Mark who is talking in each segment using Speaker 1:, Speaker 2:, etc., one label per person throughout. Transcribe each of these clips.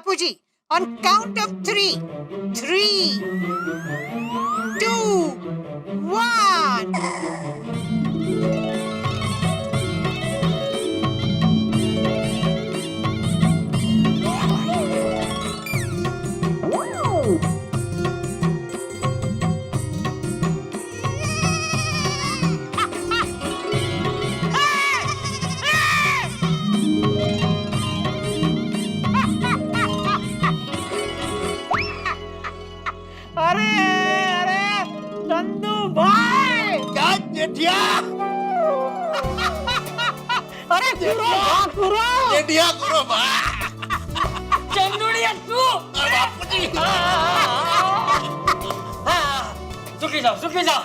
Speaker 1: Bapuji on count of 3. 3, 2, 1.
Speaker 2: अरे अरे चंदू भाई,
Speaker 3: क्या जेठिया?
Speaker 2: अरे करो
Speaker 3: जेठिया करो बा।
Speaker 2: चंदुड़िया तू
Speaker 3: बापूजी।
Speaker 2: सुखी जाओ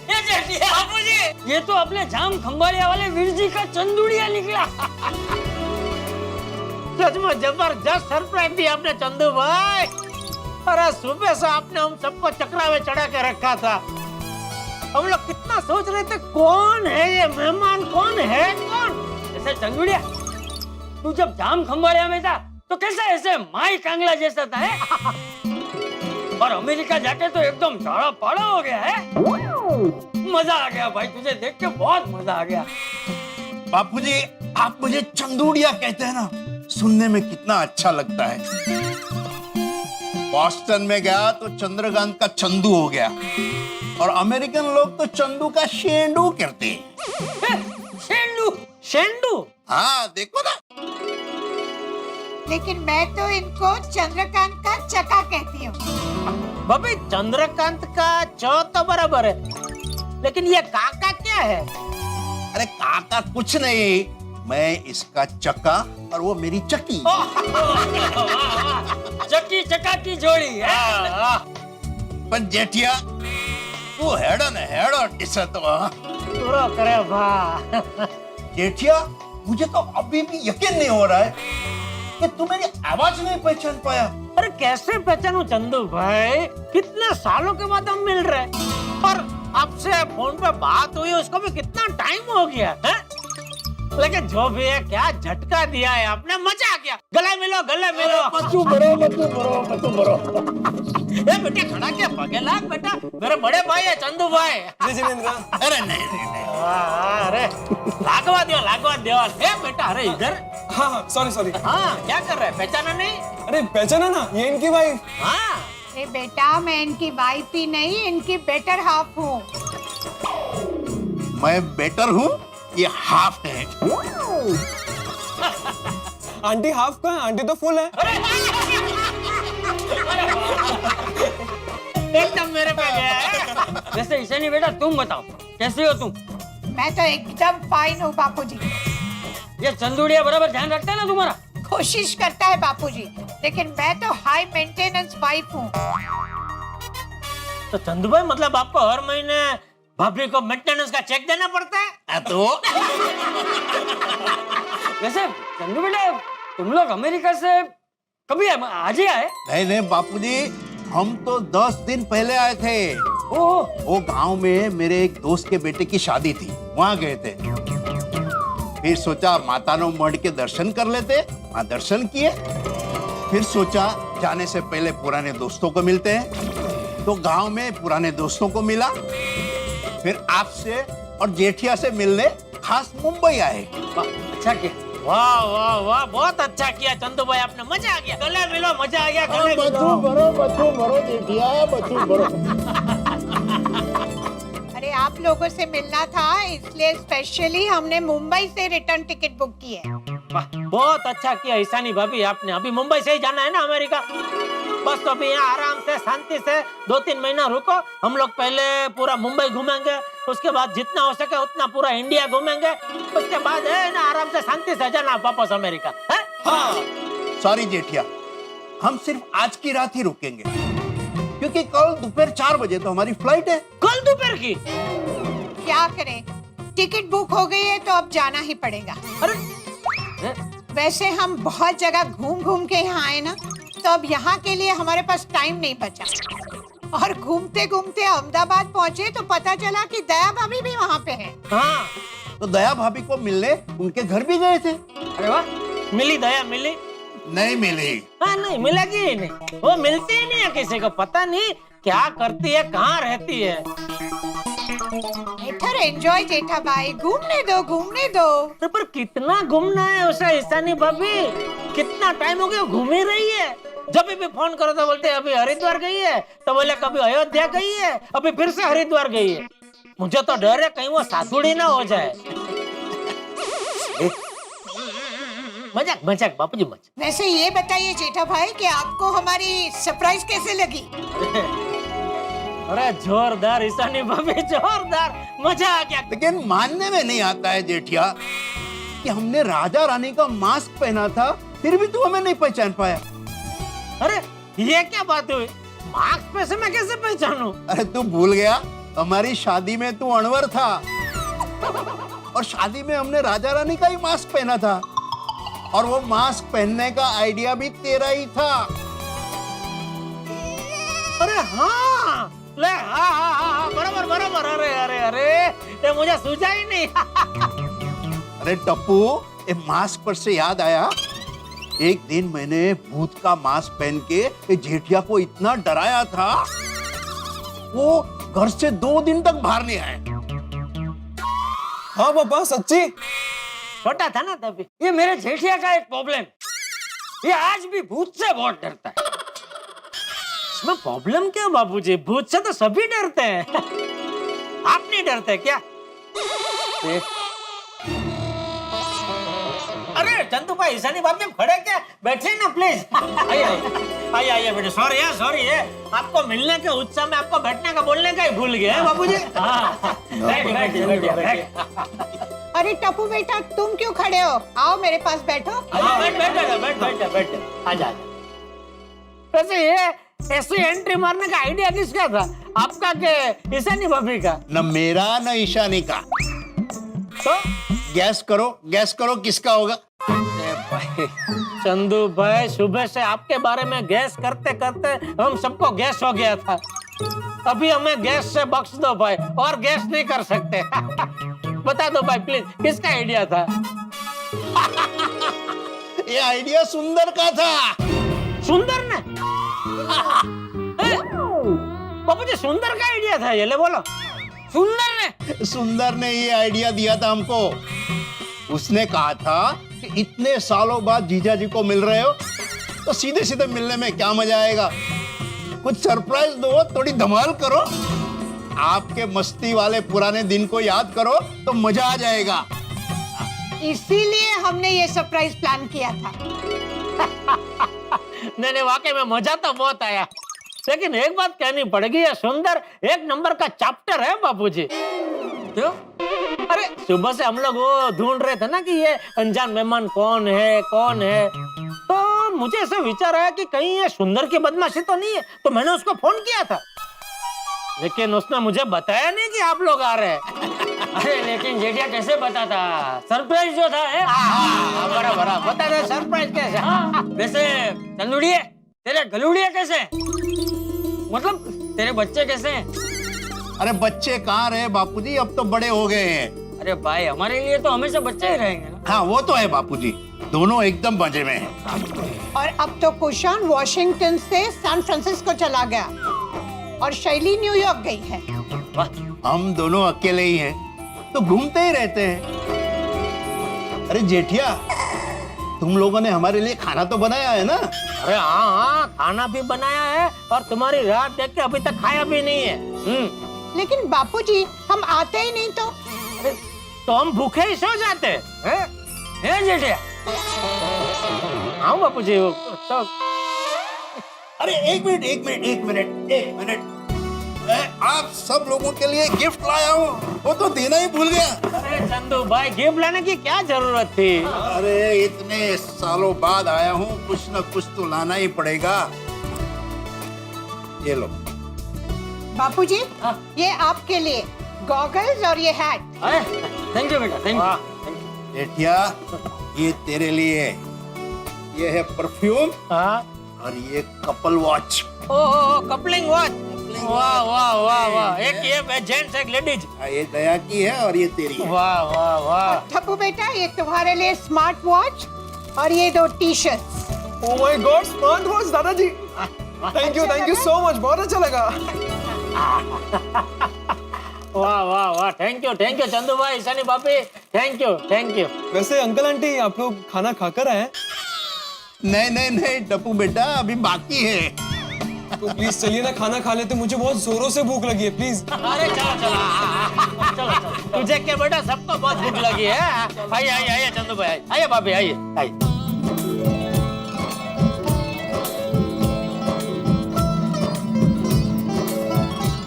Speaker 2: ये जेठिया बापूजी, ये तो अपने जाम खंबाड़िया वाले वीर जी का चंदुड़िया निकला। सच में जबरदस्त सरप्राइज दिया आपने चंदू भाई। अरे सुबह से आपने हम सबको चक्रा में चढ़ा के रखा था। हम लोग कितना सोच रहे थे कौन है ये मेहमान, कौन है कौन। ऐसे चंदुड़िया, तू जब जाम खंबाड़िया में था तो कैसा ऐसे माई कांगला जैसा था है? और अमेरिका जाके तो एकदम झाड़ा पाड़ा हो गया है। मजा आ गया भाई, तुझे देख के बहुत मजा आ गया।
Speaker 3: बापूजी, आप मुझे चंदूड़िया कहते हैं ना, सुनने में कितना अच्छा लगता है। बॉस्टन में गया तो चंद्रकांत का चंदू हो गया, और अमेरिकन लोग तो चंदू का शेंडू कहते हैं।
Speaker 2: शेंडू शेंडू?
Speaker 3: हाँ देखो ना।
Speaker 1: लेकिन मैं तो इनको चंद्रकांत का चका कहती हूँ।
Speaker 2: भाभी चंद्रकांत का च तो बराबर है, लेकिन ये काका क्या है?
Speaker 3: अरे काका कुछ नहीं, मैं इसका चक्का और वो मेरी चक्की।
Speaker 2: चक्की चक्का की जोड़ी है।
Speaker 3: पर जेठिया तू हेडन हेडो दिसत वा।
Speaker 2: पूरा करे भा।
Speaker 3: जेठिया, मुझे तो अभी भी यकीन नहीं हो रहा है कि तू मेरी आवाज नहीं पहचान पाया।
Speaker 2: अरे कैसे पहचानूं चंदू भाई, कितने सालों के बाद हम मिल रहे हैं और आपसे फोन पे बात हुई, उसको भी कितना टाइम हो गया है? लेकिन जो भी है, क्या झटका दिया है आपने, मजा आ गया। गले मिलो गले मिलो।
Speaker 3: बच्चू बरो।
Speaker 2: ए बेटे खड़ा क्या, पगे लाग बेटा, मेरे बड़े भाई है चंदू भाई।
Speaker 3: अरे नहीं।
Speaker 2: अरे लागवा दियो। ए बेटा, अरे इधर।
Speaker 4: हाँ सॉरी।
Speaker 2: हाँ क्या कर रहे, पहचाना नहीं?
Speaker 4: अरे पहचाना ना, ये इनकी वाइफ।
Speaker 2: हाँ
Speaker 1: अरे बेटा, मैं इनकी वाइफ ही नहीं, इनकी बेटर हाफ हूँ।
Speaker 3: मैं बेटर हूँ, ये हाफ है।
Speaker 4: आंटी हाफ का है, आंटी तो फुल है।
Speaker 2: एकदम मेरे पे गया है। वैसे इसे नहीं बेटा, तुम बताओ कैसे हो तुम?
Speaker 1: मैं तो एकदम फाइन हूँ बापूजी।
Speaker 2: ये चंदुड़िया बराबर ध्यान रखता है ना तुम्हारा?
Speaker 1: कोशिश करता है बापूजी, लेकिन मैं तो हाई मेंटेनेंस वाइफ हूँ।
Speaker 2: तो चंदू भाई, मतलब आपको हर महीने भाभी को मेंटेनेंस का चेक देना पड़ता है?
Speaker 3: तो
Speaker 2: वैसे चंदू बेटा, तुम लोग अमेरिका से कभी आज ही आए?
Speaker 3: नहीं बापूजी, हम तो 10 दिन पहले आए थे।
Speaker 2: ओह,
Speaker 3: वो गांव में मेरे एक दोस्त के बेटे की शादी थी, वहां गए थे। फिर सोचा मातानो मढ़ के दर्शन कर लेते, वहां दर्शन किए। फिर सोचा जाने से पहले पुराने दोस्तों को मिलते हैं, तो गांव में पुराने दोस्तों को मिला। फिर आपसे और जेठिया से मिलने खास मुंबई आए।
Speaker 2: अच्छा किया। वाह, बहुत अच्छा किया चंदू भाई, आपने, मजा आ गया। गले मिलो, मजा आ गया। गले मिलो।
Speaker 3: बरो जेठिया, बरो।
Speaker 1: अरे आप लोगों से मिलना था, इसलिए स्पेशली हमने मुंबई से रिटर्न टिकट बुक की है।
Speaker 2: वाह, बहुत अच्छा किया ईशानी भाभी आपने। अभी मुंबई से ही जाना है ना अमेरिका? बस तो अभी यहाँ आराम से शांति से 2-3 महीना रुको। हम लोग पहले पूरा मुंबई घूमेंगे, उसके बाद जितना हो सके उतना पूरा इंडिया घूमेंगे, उसके बाद है ना आराम से शांति से जाना वापस अमेरिका है?
Speaker 3: हाँ सॉरी जेठिया, हम सिर्फ आज की रात ही रुकेंगे, क्योंकि कल दोपहर 4 बजे तो हमारी फ्लाइट है।
Speaker 2: कल दोपहर की?
Speaker 1: क्या करें, टिकट बुक हो गई है तो अब जाना ही पड़ेगा।
Speaker 2: अरे
Speaker 1: वैसे हम बहुत जगह घूम घूम के यहाँ आए ना, तो अब यहाँ के लिए हमारे पास टाइम नहीं बचा। और घूमते घूमते अहमदाबाद पहुँचे तो पता चला कि दया भाभी भी वहाँ पे है।
Speaker 2: हाँ,
Speaker 3: तो दया भाभी को मिलने उनके घर भी गए थे।
Speaker 2: अरे वाह, मिली दया मिली।
Speaker 3: नहीं मिली।
Speaker 2: हाँ नहीं मिलेगी ही नहीं, वो मिलती ही नहीं है किसी को, पता नहीं क्या करती है, कहाँ रहती है।
Speaker 1: इधर एंजॉय जेठा भाई, घूमने दो घूमने दो।
Speaker 2: तो पर कितना घूमना है उसे ईशानी भाभी, कितना टाइम हो गया घूम ही रही है। जब भी फोन करो तो बोलते अभी हरिद्वार गई है, तो बोले कभी अयोध्या गई है, अभी फिर से हरिद्वार गई है। मुझे तो डर है कहीं वो सासुड़ी ना हो जाए। मजाक मजाक बापूजी मजाक।
Speaker 1: वैसे ये बताइए जेठा भाई कि आपको हमारी सरप्राइज कैसे लगी?
Speaker 2: अरे जोरदार ईशानी भाभी, जोरदार, मजा आ गया।
Speaker 3: लेकिन मानने में नहीं आता है जेठिया कि हमने राजा रानी का मास्क पहना था, फिर भी तू हमें नहीं पहचान पाया।
Speaker 2: अरे ये क्या बात हुई, मास्क पे से मैं कैसे पहचानूं?
Speaker 3: अरे तू भूल गया, हमारी शादी में तू अनवर था और शादी में हमने राजा रानी का ही मास्क पहना था और वो मास्क पहनने का आइडिया भी तेरा ही था।
Speaker 2: अरे हाँ, ले हाँ हाँ हाँ बराबर बराबर। अरे अरे अरे ये मुझे सूझा ही नहीं।
Speaker 3: अरे टप्पू, ये मास्क पर से याद आया, एक दिन मैंने भूत का मास्क पहन के ये जेठिया को इतना डराया था, वो घर से 2 दिन तक बाहर नहीं आया।
Speaker 4: हाँ पापा सच्ची।
Speaker 2: छोटा था ना तभी। ये मेरे जेठिया का एक प्रॉब्लम, ये आज भी भूत से बहुत डरता है। इसमें प्रॉब्लम क्या बाबूजी, भूत से तो सभी डरते हैं। आप नहीं डरते क्या? अरे चंदू भाई, ईशानी भाभी खड़े क्या, बैठे ना प्लीज। आइए आइए बेटे, सॉरी है, आपको मिलने के उत्साह में आपको बैठने का बोलने का ही भूल गए हैं बाबूजी।
Speaker 1: अरे टप्पू बेटा, तुम क्यों खड़े हो? आओ मेरे पास बैठो।
Speaker 2: बैठ आजा। वैसे ये ऐसी एंट्री मारने का आइडिया किसका था, आपका के ईशानी भाभी का?
Speaker 3: न मेरा न ईशानी का।
Speaker 2: तो
Speaker 3: गैस करो किसका होगा?
Speaker 2: चंदू भाई, सुबह से आपके बारे में गैस करते करते हम सबको गैस हो गया था। अभी हमें गैस से बख्श दो भाई, और गैस नहीं कर सकते। बता दो भाई प्लीज, किसका आइडिया था?
Speaker 3: ये आइडिया सुंदर का था।
Speaker 2: सुंदर ने? बाबूजी सुंदर का आइडिया था ये, ले बोलो।
Speaker 3: सुंदर ने ये आइडिया दिया था हमको। उसने कहा था कि इतने सालों बाद जीजा जी को मिल रहे हो तो सीधे सीधे मिलने में क्या मजा आएगा, कुछ सरप्राइज दो, थोड़ी धमाल करो, आपके मस्ती वाले पुराने दिन को याद करो तो मजा आ जाएगा।
Speaker 1: इसीलिए हमने ये सरप्राइज प्लान किया था।
Speaker 2: नहीं वाकई में मजा तो बहुत आया, लेकिन एक बात कहनी पड़ेगी, ये सुंदर एक नंबर का चैप्टर है बापूजी। क्यों? अरे सुबह से हम लोग वो ढूंढ रहे थे ना कि ये अनजान मेहमान कौन है, तो मुझे ऐसा विचार आया कि कहीं ये सुंदर की बदमाशी तो नहीं है, तो मैंने उसको फोन किया था, लेकिन उसने मुझे बताया नहीं कि आप लोग आ रहे हैं। अरे लेकिन जेठिया कैसे बताता, सरप्राइज जो था है। बराबर बता दे, सरप्राइज कैसे? वैसे चंदुड़िए, तेरे गलुड़िए कैसे, मतलब तेरे बच्चे कैसे हैं?
Speaker 3: अरे बच्चे कहाँ रहे बापूजी, अब तो बड़े हो गए हैं।
Speaker 2: अरे भाई, हमारे लिए तो हमेशा बच्चे ही रहेंगे ना।
Speaker 3: हाँ वो तो है बापूजी, दोनों एकदम मजे में हैं।
Speaker 1: और अब तो कुशान वॉशिंगटन से सैन फ्रांसिस्को चला गया और शैली न्यूयॉर्क गई है।
Speaker 3: हम दोनों अकेले ही हैं तो घूमते ही रहते हैं। अरे जेठिया, तुम लोगों ने हमारे लिए खाना तो बनाया है ना?
Speaker 2: अरे हाँ, खाना भी बनाया है और तुम्हारी रात देख के अभी तक खाया भी नहीं है।
Speaker 1: लेकिन बापूजी, हम आते ही नहीं
Speaker 2: तो हम भूखे ही सो जाते हैं जेठिया। हाँ बापूजी, तो
Speaker 3: अरे एक मिनट, मैं आप सब लोगों के लिए गिफ्ट लाया हूँ, वो तो देना ही भूल गया।
Speaker 2: अरे चंदू भाई, गिफ्ट लाने की क्या जरूरत थी?
Speaker 3: अरे इतने सालों बाद आया हूँ, कुछ न कुछ तो लाना ही पड़ेगा। ये लो।
Speaker 1: बापूजी, ये आपके लिए गॉगल्स और ये हैट।
Speaker 2: थैंक यू बेटा, थैंक यू।
Speaker 3: जेठिया, ये तेरे लिए, ये है परफ्यूम और ये कपल वॉच।
Speaker 2: ओह, कपलिंग वॉच। वाह वाह वाह वाह, एक ये जेंट्स एक लेडीज।
Speaker 3: ये दया की है और ये तेरी है।
Speaker 2: वाह वाह वाह।
Speaker 1: टप्पू बेटा, ये तुम्हारे लिए स्मार्ट वॉच और ये 2 t-shirts.
Speaker 4: Oh my God, smart watch दादाजी। थैंक यू सो मच, बहुत अच्छा लगा।
Speaker 2: वाह वाह वाह, थैंक यू चंदू भाई, ईशानी भाभी, थैंक यू।
Speaker 4: वैसे अंकल आंटी आप लोग खाना खाकर आए हैं?
Speaker 3: नहीं टप्पू बेटा, अभी बाकी है।
Speaker 4: तो प्लीज चलिए ना, खाना खा लेते, मुझे बहुत जोरों से भूख लगी है, प्लीज।
Speaker 2: अरे चलो, तुझे क्या बेटा, सबको बहुत भूख लगी है। आइए चंदू भाई, आइए भाभी, आइए।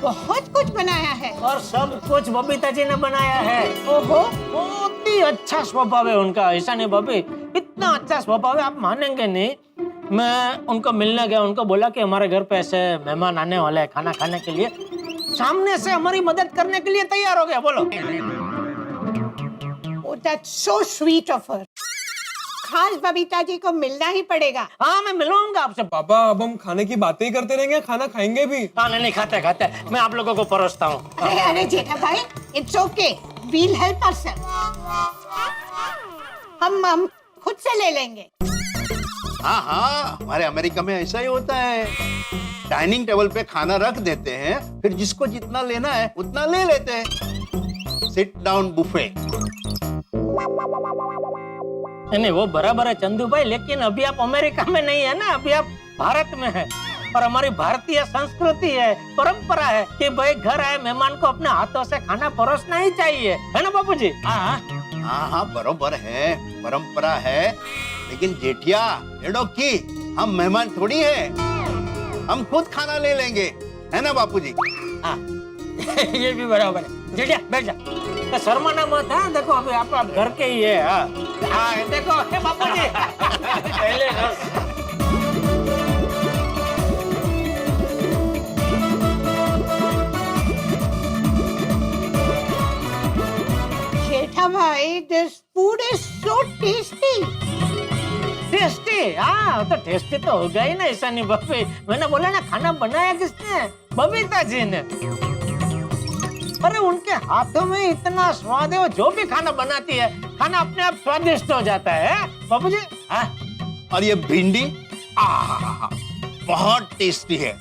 Speaker 1: बहुत कुछ बनाया है।
Speaker 2: और सब कुछ बबीता जी ने बनाया है।
Speaker 1: ओहो,
Speaker 2: बहुत ही अच्छा स्वभाव है उनका, ईशानी भाभी, इतना अच्छा स्वभाव है, आप मानेंगे नहीं। मैं उनको मिलने गया, उनको बोला कि हमारे घर पे ऐसे मेहमान आने वाले हैं खाना खाने के लिए, सामने से हमारी मदद करने के लिए तैयार हो गया। बोलो।
Speaker 1: oh, that's so sweet of her. खास बबीता जी को मिलना ही पड़ेगा।
Speaker 2: हाँ, मैं मिलूंगा आपसे।
Speaker 4: पापा, अब हम खाने की बातें ही करते रहेंगे, खाना खाएंगे भी?
Speaker 2: हाँ, नहीं खाते, मैं आप लोगों को परोसता हूँ।
Speaker 1: अरे जेठा भाई, it's okay. We'll help ourselves. हम खुद से ले लेंगे।
Speaker 3: हाँ, हमारे अमेरिका में ऐसा ही होता है। डाइनिंग टेबल पे खाना रख देते हैं, फिर जिसको जितना लेना है उतना ले लेते हैं। Sit down buffet.
Speaker 2: नहीं, वो बराबर है चंदू भाई, लेकिन अभी आप अमेरिका में नहीं है ना, अभी आप भारत में है। और हमारी भारतीय संस्कृति है, परंपरा है कि भाई घर आए मेहमान को अपने हाथों से खाना परोसना ही चाहिए, है ना बापूजी?
Speaker 3: हाँ, बरोबर है, परंपरा है। लेकिन जेठिया की हम मेहमान थोड़ी है, हम खुद खाना ले लेंगे, है ना बापूजी?
Speaker 2: हाँ, ये भी बराबर है। जेठिया बैठ जा, तो शर्माना मत है। देखो अभी आप घर के ही है। हाँ, देखो बापूजी पहले
Speaker 1: जेठा भाई, this food is so tasty.
Speaker 2: Tasty? हाँ, तो टेस्टी तो हो गई ना ईशानी भाभी। मैंने बोला ना, खाना बनाया किसने? बबीता जी ने। अरे उनके हाथों में इतना स्वाद है, वो जो भी खाना बनाती है, खाना अपने आप स्वादिष्ट हो जाता है। बाबू जी, हाँ?
Speaker 3: और ये भिंडी बहुत टेस्टी है।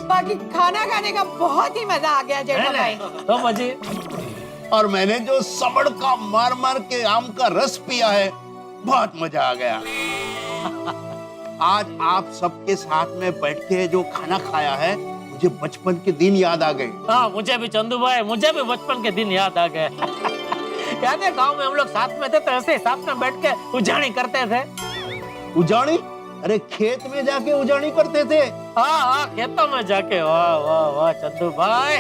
Speaker 1: बाकी खाना खाने का बहुत ही मजा आ गया जेठा भाई।
Speaker 2: तो बाजी,
Speaker 3: और मैंने जो सबड़ का मार मार के आम का रस पिया है, बहुत मजा आ गया। आज आप सबके साथ में बैठ के जो खाना खाया है, मुझे बचपन के दिन याद आ गए।
Speaker 2: हाँ, मुझे भी चंदू भाई, मुझे भी बचपन के दिन याद आ गए। याद है गांव में हम लोग साथ में थे, तो ऐसे साथ में बैठ के उजाणी करते थे।
Speaker 3: उजाणी? अरे खेत में जाके उजाणी करते थे।
Speaker 2: हाँ, खेतों में जाके। वाह वाह वाह चंदू भाई,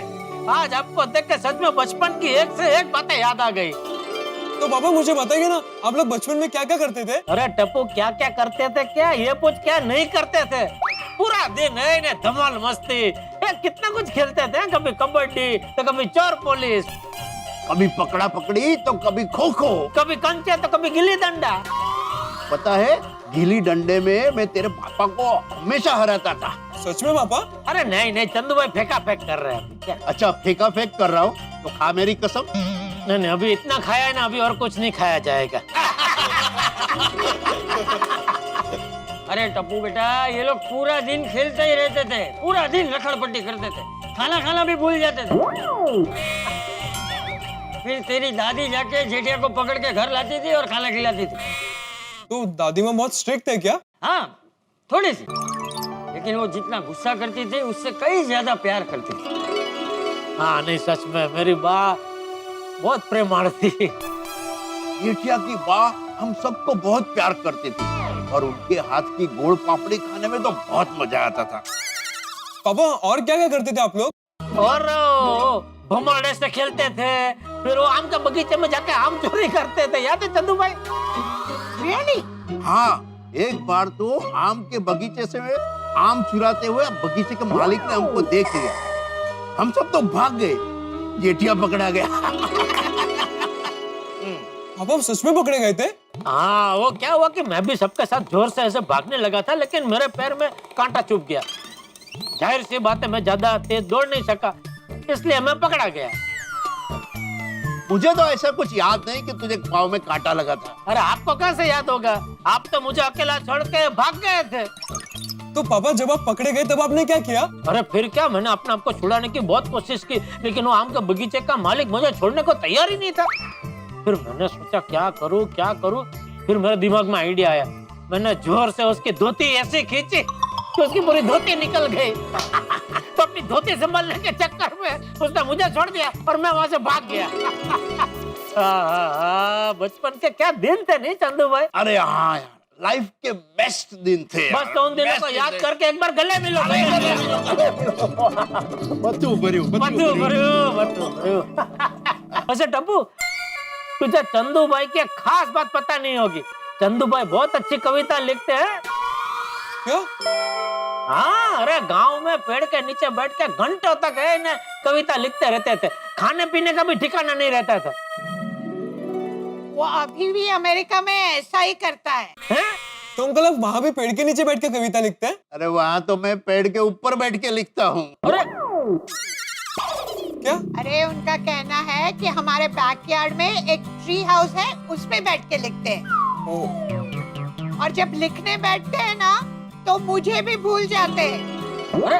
Speaker 2: आज आपको देख के सच में बचपन की एक से एक बातें याद आ गई।
Speaker 4: तो पापा मुझे बताइए ना, आप लोग बचपन में क्या क्या करते थे?
Speaker 2: अरे टप्पू, क्या क्या करते थे, क्या ये पूछ, क्या नहीं करते थे? पूरा दिन है धमाल मस्ती, कितना कुछ खेलते थे। कभी कबड्डी, तो कभी चोर पुलिस,
Speaker 3: कभी पकड़ा पकड़ी, तो कभी खो खो,
Speaker 2: कभी कंचे, तो कभी गिल्ली डंडा।
Speaker 3: पता है, गिल्ली डंडे में मैं तेरे पापा को हमेशा हराता था।
Speaker 4: सच में पापा?
Speaker 2: अरे नहीं चंदू भाई, फेंका फेंक कर रहे हैं क्या?
Speaker 3: अच्छा, फेंका फेंक कर रहा हूँ तो खा मेरी कसम।
Speaker 2: नहीं, अभी इतना खाया है ना, अभी और कुछ नहीं खाया जाएगा।
Speaker 5: अरे टप्पू बेटा, ये लोग पूरा दिन खेलते ही रहते थे, पूरा दिन रखड़पट्टी करते थे, खाना खाना भी भूल जाते थे। फिर तेरी दादी जाके जेठिया को पकड़ के घर लाती थी और खाना खिलाती थी।
Speaker 4: तो दादी माँ बहुत स्ट्रिक्ट है क्या?
Speaker 5: हाँ, थोड़ी सी, लेकिन वो जितना गुस्सा करती थी उससे कई ज्यादा प्यार करती थी।
Speaker 2: हाँ, नहीं सच में मेरी माँ बहुत प्रेमाळ थी।
Speaker 3: जेठिया की माँ हम सबको बहुत प्यार करती थी, और उनके हाथ की गोड़ पापड़ी खाने में तो बहुत मजा आता था।
Speaker 4: पापा और क्या क्या करते थे आप लोग?
Speaker 2: और भमरड़े से खेलते थे, फिर वो आम के बगीचे में जाके आम चोरी करते थे। याद है चंदू भाई?
Speaker 1: Really?
Speaker 3: हाँ, एक बार तो आम के बगीचे से आम चुराते हुए बगीचे के मालिक ने हमको देख लिया। हम सब तो भाग गए, जेठिया पकड़ा गया।
Speaker 4: पापा सच में पकड़े गए थे?
Speaker 2: हाँ, वो क्या हुआ कि मैं भी सबके साथ जोर से ऐसे भागने लगा था, लेकिन मेरे पैर में कांटा चुभ गया। जाहिर सी बात है, मैं ज्यादा तेज दौड़ नहीं सका, इसलिए मैं पकड़ा गया।
Speaker 3: मुझे तो ऐसा कुछ याद नहीं कि तुझे पाँव में कांटा लगा था।
Speaker 2: अरे आपको कैसे याद होगा? आप तो मुझे अकेला छोड़ के भाग गए थे।
Speaker 4: तो पापा जब आप पकड़े गए तब आपने क्या किया?
Speaker 2: अरे फिर क्या, मैंने अपने आप को छुड़ाने की बहुत कोशिश की, लेकिन वो आम के बगीचे का मालिक मुझे छोड़ने को तैयार ही नहीं था। फिर मैंने सोचा क्या करूं क्या करूं। फिर मेरे दिमाग में आइडिया आया, मैंने जोर से उसकी धोती ऐसे खींची कि उसकी पूरी धोती निकल गई। तो अपनी धोती संभालने के चक्कर में उसने मुझे छोड़ दिया और मैं वहां से भाग गया। बचपन के क्या दिन थे नहीं चंदू भाई?
Speaker 3: अरे हाँ यार, लाइफ के बेस्ट दिन थे।
Speaker 2: बस तो उन दिनों को याद करके एक बार गले मिलो।
Speaker 3: बतू भरियो।
Speaker 2: अच्छा टप्पू, तुझे चंदू भाई की खास बात पता नहीं होगी। चंदू भाई बहुत अच्छी कविता लिखते हैं।
Speaker 4: क्या?
Speaker 2: हाँ, अरे गांव में पेड़ के नीचे बैठ के घंटों तक है ना कविता लिखते रहते थे। खाने पीने का भी ठिकाना नहीं रहता था।
Speaker 1: वो अभी भी अमेरिका में ऐसा ही करता है।
Speaker 4: तो अंकल आप वहाँ भी पेड़ के नीचे बैठ के कविता लिखते हैं?
Speaker 3: अरे वहाँ तो मैं पेड़ के ऊपर बैठ के लिखता हूँ।
Speaker 2: अरे
Speaker 4: क्या?
Speaker 1: अरे उनका कहना है कि हमारे बैकयार्ड में एक ट्री हाउस है, उसमें बैठ के लिखते हैं। और जब लिखने बैठते हैं ना तो मुझे भी भूल जाते हैं।
Speaker 5: अरे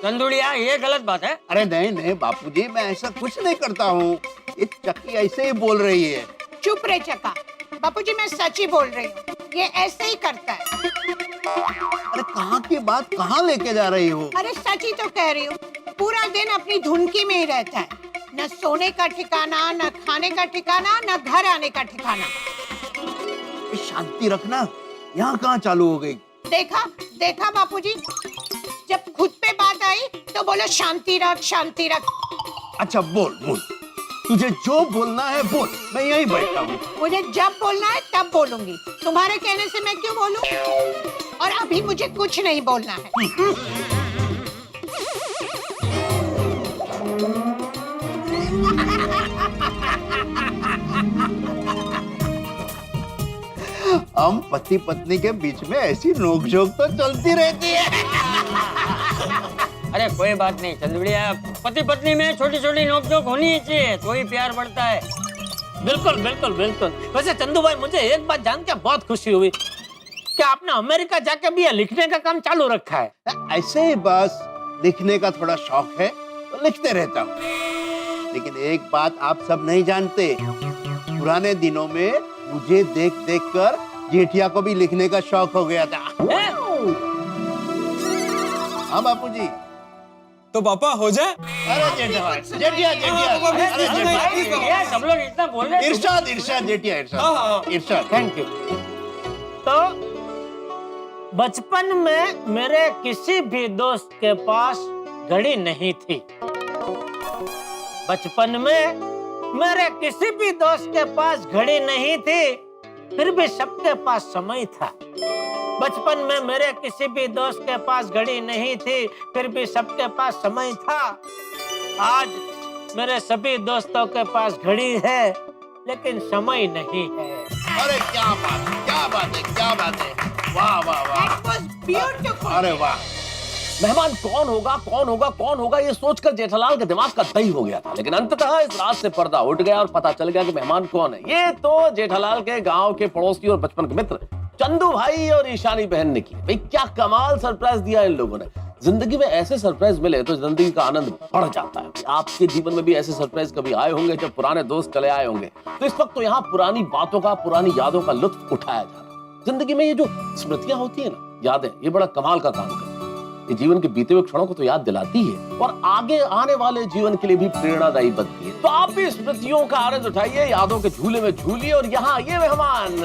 Speaker 5: चंदुड़िया, ये गलत बात है।
Speaker 3: अरे नहीं नहीं बापूजी, मैं ऐसा कुछ नहीं करता हूँ। ये चक्की ऐसे ही बोल रही है।
Speaker 1: चुप रहे चका। बापूजी मैं सच ही बोल रही हूँ, ये ऐसे ही करता है।
Speaker 3: अरे कहाँ की बात कहाँ लेके जा रही हो?
Speaker 1: अरे सच ही तो कह रही हूँ, पूरा दिन अपनी धुनकी में ही रहता है। न सोने का ठिकाना, न खाने का ठिकाना, न घर आने का ठिकाना।
Speaker 3: शांति रखना, यहाँ कहाँ चालू हो गई?
Speaker 1: देखा देखा बापूजी, जब खुद पे बात आई तो बोलो शांति रख शांति रख।
Speaker 3: अच्छा बोल बोल, तुझे जो बोलना है बोल, मैं यहीं बैठा हूँ।
Speaker 1: मुझे जब बोलना है तब बोलूंगी, तुम्हारे कहने से मैं क्यों बोलूं? और अभी मुझे कुछ नहीं बोलना है।
Speaker 3: हम पति पत्नी के बीच में ऐसी नोकझोंक तो चलती रहती है।
Speaker 5: अरे कोई बात नहीं चंदुड़िया, पति पत्नी में छोटी छोटी नोकझोंक होनी ही चाहिए, तो ही प्यार बढ़ता है।
Speaker 2: बिल्कुल बिल्कुल बिल्कुल। वैसे चंदू भाई, मुझे एक बात जान के बहुत खुशी हुई कि आपने अमेरिका जाके भी ये लिखने का काम चालू रखा है।
Speaker 3: ऐसे ही बस लिखने का थोड़ा शौक है तो लिखते रहता हूँ। लेकिन एक बात आप सब नहीं जानते, पुराने दिनों में मुझे देख देख कर जेठिया को भी लिखने का शौक हो गया था। हाँ बापूजी।
Speaker 4: तो पापा हो जाए?
Speaker 3: अरे जेठिया जेठिया जेठिया, अरे जेठिया।
Speaker 5: ये सब लोग इतना बोल रहे हैं।
Speaker 3: इरशाद इरशाद जेठिया इरशाद इरशाद।
Speaker 2: Thank you. तो बचपन में मेरे किसी भी दोस्त के पास घड़ी नहीं थी। बचपन में मेरे किसी भी दोस्त के पास घड़ी नहीं थी, फिर भी सबके पास समय था। बचपन में मेरे किसी भी दोस्त के पास घड़ी नहीं थी, फिर भी सबके पास समय था। आज मेरे सभी दोस्तों के पास घड़ी है, लेकिन समय नहीं है।
Speaker 3: अरे क्या बात है, क्या बात है, क्या बात है। वाह वाह वाह।
Speaker 1: That was beautiful.
Speaker 3: अरे वाह।
Speaker 6: मेहमान कौन होगा ये सोचकर जेठालाल के दिमाग का दही हो गया था, लेकिन अंततः इस रात से पर्दा उठ गया और पता चल गया कि मेहमान कौन है। ये तो जेठालाल के गांव के पड़ोसी और बचपन के मित्र चंदू भाई और ईशानी बहन ने की। भाई क्या कमाल सरप्राइज दिया इन लोगों ने। जिंदगी में ऐसे सरप्राइज मिले तो जिंदगी का आनंद बढ़ जाता है। आपके जीवन में भी ऐसे सरप्राइज कभी आए होंगे जब पुराने दोस्त चले आए होंगे। तो इस वक्त तो यहाँ पुरानी बातों का, पुरानी यादों का लुत्फ उठाया जा रहा है। जिंदगी में ये जो स्मृतियां होती है ना, यादें, ये बड़ा कमाल का काम करती है। ये जीवन के बीते हुए क्षणों को तो याद दिलाती है और आगे आने वाले जीवन के लिए भी प्रेरणादायी बनती है। तो आप भी स्मृतियों का आनंद उठाइए, यादों के झूले में झूलिए और यहाँ ये मेहमान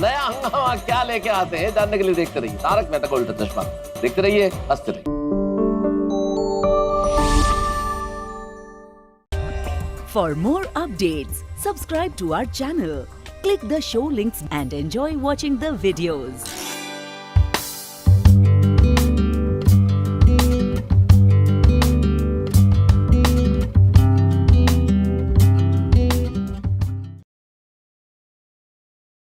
Speaker 6: नया हंगामा क्या लेके आते हैं जानने के लिए देखते रहिए तारक मेहता का उल्टा चश्मा। देखते रहिए, हंसते रहिए।
Speaker 7: For more updates, subscribe to our channel, click the show links and enjoy watching the videos.